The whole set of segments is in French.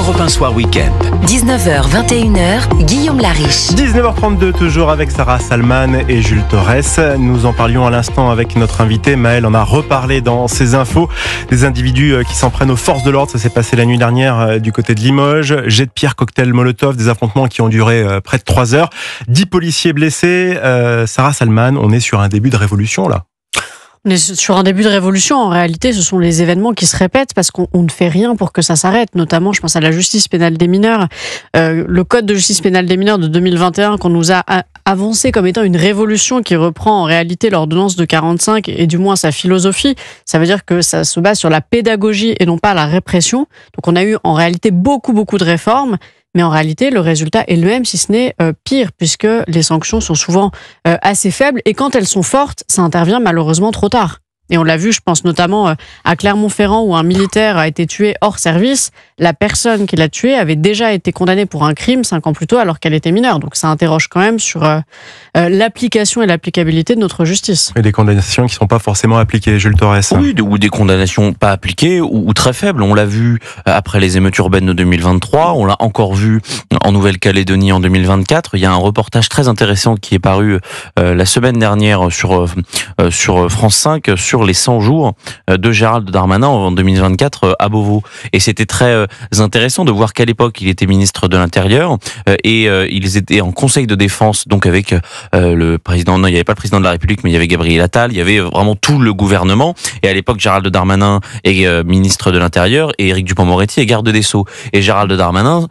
Europe 1 Soir Week-end. 19h, 21h, Guillaume Lariche. 19h32, toujours avec Sarah Salman et Jules Torres. Nous en parlions à l'instant avec notre invité. Maël en a reparlé dans ses infos. Des individus qui s'en prennent aux forces de l'ordre. Ça s'est passé la nuit dernière du côté de Limoges. Jet de pierre, cocktail Molotov, des affrontements qui ont duré près de 3 heures. 10 policiers blessés. Sarah Salman, on est sur un début de révolution là. On est sur un début de révolution. En réalité, ce sont les événements qui se répètent parce qu'on ne fait rien pour que ça s'arrête. Notamment, je pense à la justice pénale des mineurs. Le code de justice pénale des mineurs de 2021 qu'on nous a avancé comme étant une révolution qui reprend en réalité l'ordonnance de 45 et du moins sa philosophie. Ça veut dire que ça se base sur la pédagogie et non pas la répression. Donc on a eu en réalité beaucoup de réformes. Mais en réalité, le résultat est le même, si ce n'est pire, puisque les sanctions sont souvent assez faibles. Et quand elles sont fortes, ça intervient malheureusement trop tard. Et on l'a vu, je pense notamment à Clermont-Ferrand, où un militaire a été tué hors service. La personne qui l'a tué avait déjà été condamnée pour un crime 5 ans plus tôt, alors qu'elle était mineure. Donc ça interroge quand même sur l'application et l'applicabilité de notre justice. Et des condamnations qui ne sont pas forcément appliquées, Jules Torres. Oui, ou des condamnations pas appliquées ou très faibles. On l'a vu après les émeutes urbaines de 2023, on l'a encore vu en Nouvelle-Calédonie en 2024. Il y a un reportage très intéressant qui est paru la semaine dernière sur France 5, sur les 100 jours de Gérald Darmanin en 2024 à Beauvau. Et c'était très intéressant de voir qu'à l'époque, il était ministre de l'Intérieur et ils étaient en conseil de défense, donc avec le président, non, il n'y avait pas le président de la République, mais il y avait Gabriel Attal, il y avait vraiment tout le gouvernement. Et à l'époque, Gérald Darmanin est ministre de l'Intérieur et Éric Dupond-Moretti est garde des Sceaux. Et Gérald Darmanin,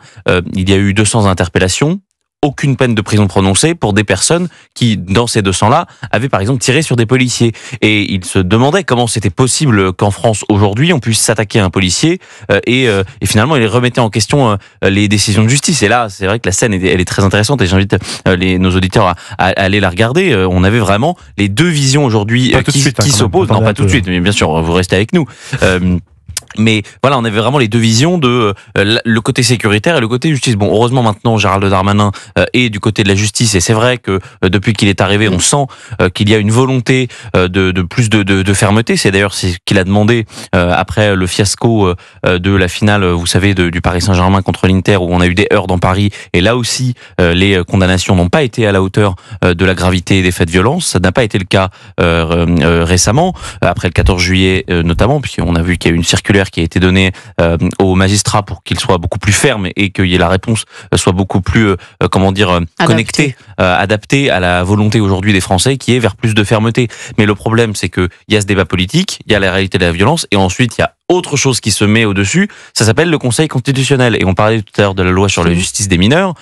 il y a eu 200 interpellations. Aucune peine de prison prononcée pour des personnes qui, dans ces 200-là, avaient par exemple tiré sur des policiers. Et il se demandait comment c'était possible qu'en France, aujourd'hui, on puisse s'attaquer à un policier et finalement, il remettait en question les décisions de justice. Et là, c'est vrai que la scène, elle est très intéressante et j'invite nos auditeurs à aller la regarder. On avait vraiment les deux visions aujourd'hui qui s'opposent. Non, pas tout de suite, mais bien sûr, vous restez avec nous. Mais voilà, on avait vraiment les deux visions de le côté sécuritaire et le côté justice. Bon, heureusement maintenant, Gérald Darmanin est du côté de la justice et c'est vrai que depuis qu'il est arrivé, on sent qu'il y a une volonté de plus de fermeté. C'est d'ailleurs ce qu'il a demandé après le fiasco de la finale, vous savez, du Paris Saint-Germain contre l'Inter où on a eu des heurts dans Paris. Et là aussi, les condamnations n'ont pas été à la hauteur de la gravité des faits de violence. Ça n'a pas été le cas récemment, après le 14 juillet notamment, puisqu'on a vu qu'il y a eu une circulaire qui a été donnée aux magistrats pour qu'il soit beaucoup plus ferme et que la réponse soit beaucoup plus, connectée, adaptée à la volonté aujourd'hui des Français qui est vers plus de fermeté. Mais le problème, c'est que il y a ce débat politique, il y a la réalité de la violence et ensuite il y a autre chose qui se met au-dessus, ça s'appelle le Conseil constitutionnel. Et on parlait tout à l'heure de la loi sur la justice des mineurs.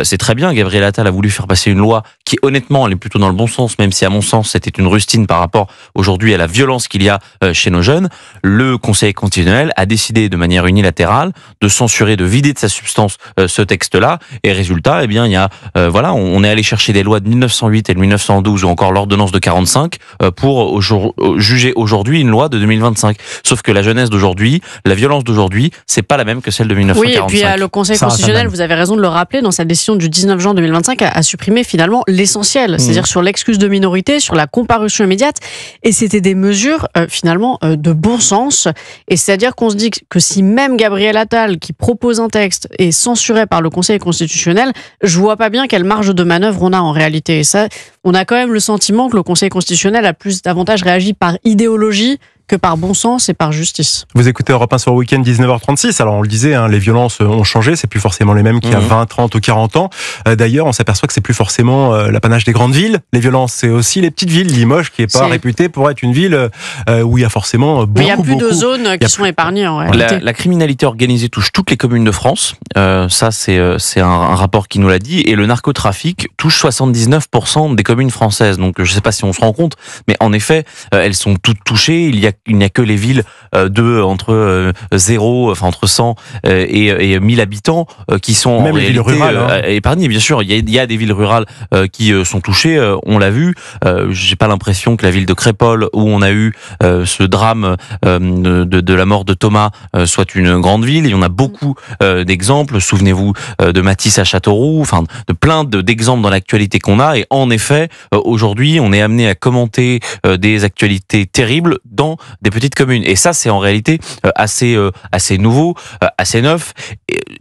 C'est très bien, Gabriel Attal a voulu faire passer une loi qui, honnêtement, elle est plutôt dans le bon sens, même si à mon sens, c'était une rustine par rapport aujourd'hui à la violence qu'il y a chez nos jeunes. Le Conseil constitutionnel a décidé de manière unilatérale de censurer, de vider de sa substance ce texte-là. Et résultat, eh bien, il y a, on est allé chercher des lois de 1908 et de 1912 ou encore l'ordonnance de 45 pour juger aujourd'hui une loi de 2025. Sauf que la jeunesse d'aujourd'hui, la violence d'aujourd'hui, c'est pas la même que celle de 1945. Oui, et puis le Conseil constitutionnel, vous avez raison de le rappeler, dans sa décision du 19 juin 2025, a supprimé finalement l'essentiel, c'est-à-dire sur l'excuse de minorité, sur la comparution immédiate, et c'était des mesures finalement de bon sens, et c'est-à-dire qu'on se dit que si même Gabriel Attal, qui propose un texte, est censuré par le Conseil constitutionnel, je vois pas bien quelle marge de manœuvre on a en réalité. Et ça, on a quand même le sentiment que le Conseil constitutionnel a davantage réagi par idéologie que par bon sens et par justice. Vous écoutez Europe 1 sur Week-end, 19h36. Alors on le disait, les violences ont changé, c'est plus forcément les mêmes qu'il y a 20, 30 ou 40 ans. D'ailleurs, on s'aperçoit que c'est plus forcément l'apanage des grandes villes. Les violences, c'est aussi les petites villes. Limoges, qui est pas réputée pour être une ville où il y a forcément beaucoup. Il y a plus de zones qui sont épargnées en réalité. La criminalité organisée touche toutes les communes de France. Ça, c'est un rapport qui nous l'a dit. Et le narcotrafic touche 79% des communes françaises. Donc, je sais pas si on se rend compte, mais en effet, elles sont toutes touchées. Il n'y a que les villes entre 100 et 1000 habitants qui sont même en réalité épargnées. Bien sûr, il y a des villes rurales qui sont touchées, on l'a vu. J'ai pas l'impression que la ville de Crépol, où on a eu ce drame de la mort de Thomas, soit une grande ville. Il y en a beaucoup d'exemples. Souvenez-vous de Matisse à Châteauroux, enfin de plein d'exemples dans l'actualité qu'on a. Et en effet, aujourd'hui, on est amené à commenter des actualités terribles dans des petites communes. Et ça, c'est en réalité assez nouveau, assez neuf.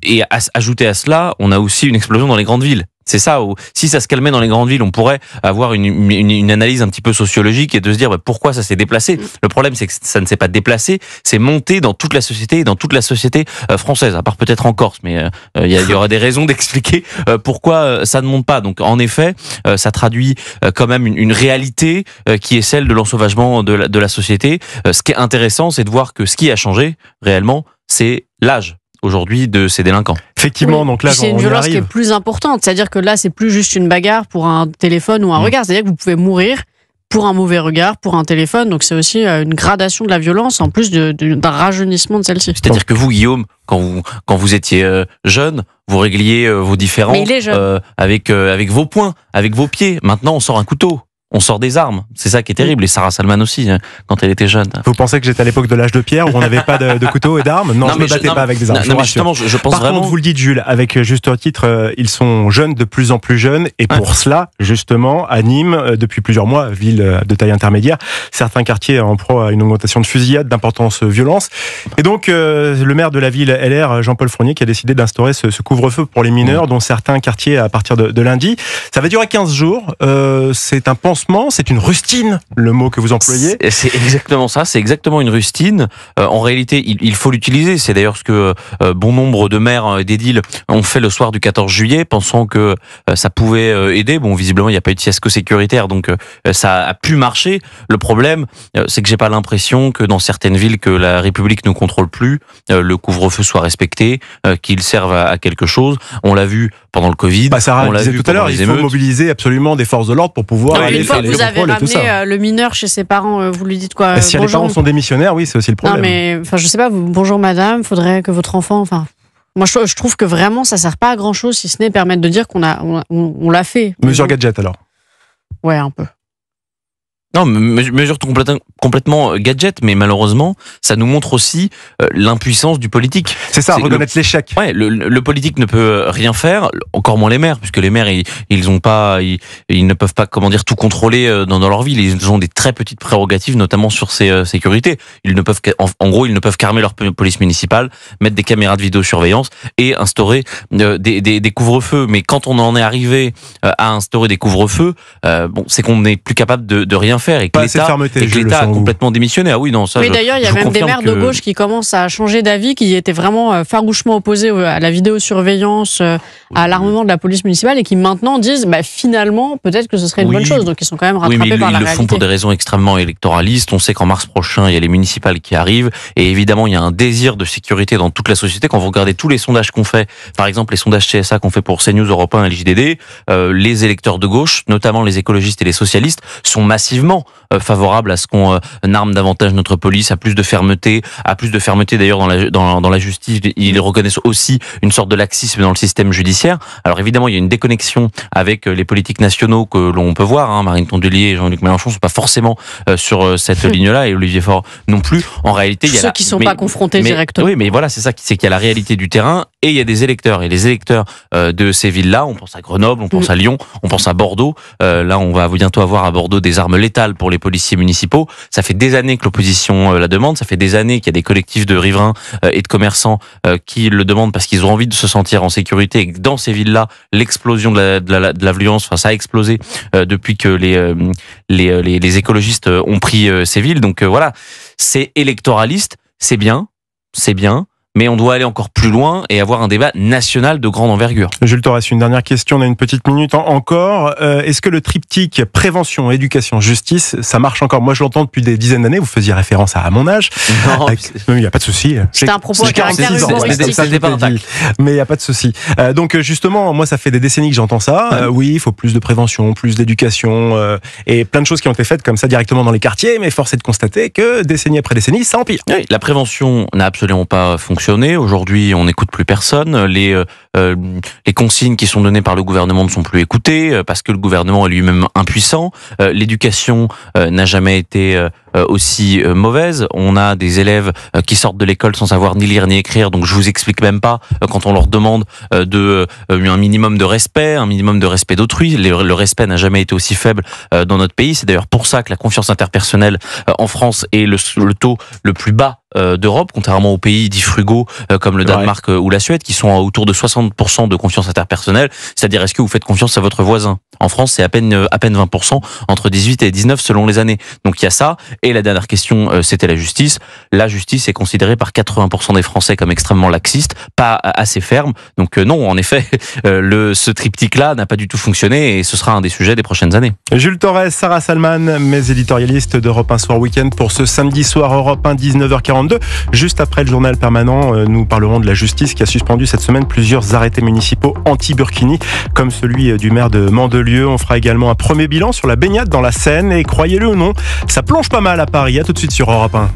Et ajouté à cela, on a aussi une explosion dans les grandes villes. C'est ça, où, si ça se calmait dans les grandes villes, on pourrait avoir une analyse un petit peu sociologique et de se dire pourquoi ça s'est déplacé. Le problème, c'est que ça ne s'est pas déplacé, c'est monté dans toute la société et dans toute la société française, à part peut-être en Corse, mais il y aura des raisons d'expliquer pourquoi ça ne monte pas. Donc en effet, ça traduit quand même une réalité qui est celle de l'ensauvagement de la société. Ce qui est intéressant, c'est de voir que ce qui a changé réellement, c'est l'âge aujourd'hui de ces délinquants. Effectivement, donc là, c'est une violence qui est plus importante. C'est-à-dire que là, c'est plus juste une bagarre pour un téléphone ou un regard. C'est-à-dire que vous pouvez mourir pour un mauvais regard, pour un téléphone. Donc c'est aussi une gradation de la violence en plus d'un rajeunissement de celle-ci. C'est-à-dire que vous, Guillaume, quand vous étiez jeune, vous régliez vos différends avec vos poings, avec vos pieds. Maintenant, on sort un couteau. On sort des armes, c'est ça qui est terrible. Et Sarah Salman aussi, quand elle était jeune. Vous pensez que j'étais à l'époque de l'âge de pierre où on n'avait pas de couteau et d'armes? Non, je me battais pas avec des armes. Non, mais justement, je pense Par vraiment. contre, vous le dites, Jules, avec juste titre, ils sont jeunes, de plus en plus jeunes, et pour cela, justement, à Nîmes, depuis plusieurs mois, ville de taille intermédiaire, certains quartiers en proie à une augmentation de fusillades, d'importance violence. Et donc, le maire de la ville LR, Jean-Paul Fournier, qui a décidé d'instaurer ce couvre-feu pour les mineurs, dont certains quartiers à partir de lundi. Ça va durer 15 jours. C'est un pansement, c'est une rustine, le mot que vous employez. C'est exactement ça, c'est exactement une rustine. En réalité, il faut l'utiliser. C'est d'ailleurs ce que bon nombre de maires d'édiles ont fait le soir du 14 juillet, pensant que ça pouvait aider. Bon, visiblement, il n'y a pas eu de fiasco sécuritaire, donc ça a pu marcher. Le problème, c'est que j'ai pas l'impression que dans certaines villes que la République ne contrôle plus, le couvre-feu soit respecté, qu'il serve à quelque chose. On l'a vu pendant le Covid. Sarah on l'a disait vu tout à l'heure, il faut mobiliser absolument des forces de l'ordre pour pouvoir aller faire le contrôle et tout ça. Le mineur chez ses parents, vous lui dites quoi? Si les parents sont démissionnaires, oui, c'est aussi le problème. Non, mais je sais pas, bonjour madame, faudrait que votre enfant. Moi, je trouve que vraiment, ça sert pas à grand chose, si ce n'est permettre de dire qu'on l'a fait. Mesure gadget alors. Ouais, un peu. Non, mesure complètement gadget, mais malheureusement, ça nous montre aussi l'impuissance du politique. C'est ça, reconnaître l'échec. Ouais, le politique ne peut rien faire, encore moins les maires, puisque les maires, ils ne peuvent pas, tout contrôler dans leur ville. Ils ont des très petites prérogatives, notamment sur ces sécurités. Ils ne peuvent, en gros, ils ne peuvent qu'armer leur police municipale, mettre des caméras de vidéosurveillance et instaurer des couvre-feux. Mais quand on en est arrivé à instaurer des couvre-feux, c'est qu'on n'est plus capable de rien faire et que l'État a complètement démissionné. Ah oui, non, ça. Oui, d'ailleurs, il y a même des maires de gauche qui commencent à changer d'avis, qui étaient vraiment farouchement opposés à la vidéosurveillance, à l'armement de la police municipale et qui maintenant disent, finalement, peut-être que ce serait une bonne chose. Donc, ils sont quand même rattrapés par la réalité. Ils le font pour des raisons extrêmement électoralistes. On sait qu'en mars prochain, il y a les municipales qui arrivent et évidemment, il y a un désir de sécurité dans toute la société. Quand vous regardez tous les sondages qu'on fait, par exemple, les sondages CSA qu'on fait pour CNews, Europe 1 et le JDD, les électeurs de gauche, notamment les écologistes et les socialistes, sont massivement favorable à ce qu'on arme davantage notre police, à plus de fermeté d'ailleurs dans la justice. Ils reconnaissent aussi une sorte de laxisme dans le système judiciaire. Alors évidemment, il y a une déconnexion avec les politiques nationaux que l'on peut voir. Marine Tondelier et Jean-Luc Mélenchon sont pas forcément sur cette ligne-là et Olivier Faure non plus. En réalité, il y a ceux qui sont pas confrontés directement. Oui, mais voilà, c'est qu'il y a la réalité du terrain et il y a des électeurs. Et les électeurs de ces villes-là, on pense à Grenoble, on pense à Lyon, on pense à Bordeaux. Là, on va bientôt avoir à Bordeaux des armes létales pour les policiers municipaux. Ça fait des années que l'opposition la demande. Ça fait des années qu'il y a des collectifs de riverains et de commerçants qui le demandent parce qu'ils ont envie de se sentir en sécurité et que dans ces villes-là, l'explosion de la violence, ça a explosé depuis que les écologistes ont pris ces villes. Donc voilà, c'est électoraliste, c'est bien. Mais on doit aller encore plus loin et avoir un débat national de grande envergure. Jules Torres, une dernière question, on a une petite minute encore. Est-ce que le triptyque prévention, éducation, justice, ça marche encore? Moi, je l'entends depuis des dizaines d'années, vous faisiez référence à mon âge. Non, il n'y a pas de souci. C'était un propos à caractère humoristique. Mais il n'y a pas de souci. Donc justement, moi, ça fait des décennies que j'entends ça. Oui, il faut plus de prévention, plus d'éducation et plein de choses qui ont été faites comme ça directement dans les quartiers, mais force est de constater que décennie après décennie, ça empire. Oui, la prévention n'a absolument pas fonctionné. Aujourd'hui, on n'écoute plus personne. Les consignes qui sont données par le gouvernement ne sont plus écoutées parce que le gouvernement est lui-même impuissant. L'éducation n'a jamais été aussi mauvaise. On a des élèves qui sortent de l'école sans savoir ni lire ni écrire, donc je vous explique même pas quand on leur demande un minimum de respect d'autrui. Le respect n'a jamais été aussi faible dans notre pays. C'est d'ailleurs pour ça que la confiance interpersonnelle en France est le taux le plus bas d'Europe, contrairement aux pays dits frugaux comme le Danemark ou la Suède, qui sont autour de 60% de confiance interpersonnelle. C'est-à-dire, est-ce que vous faites confiance à votre voisin? En France, c'est à peine 20%, entre 18 et 19 selon les années. Donc il y a ça. Et la dernière question, c'était la justice. La justice est considérée par 80% des Français comme extrêmement laxiste, pas assez ferme. Donc non, en effet, ce triptyque-là n'a pas du tout fonctionné et ce sera un des sujets des prochaines années. Jules Torres, Sarah Salman, mes éditorialistes d'Europe 1 Soir Week-end pour ce samedi soir Europe 1, 19h42. Juste après le journal permanent, nous parlerons de la justice qui a suspendu cette semaine plusieurs arrêtés municipaux anti-Burkini, comme celui du maire de Mandelieu. On fera également un premier bilan sur la baignade dans la Seine et croyez-le ou non, ça plonge pas mal à Paris. À tout de suite sur Europe 1.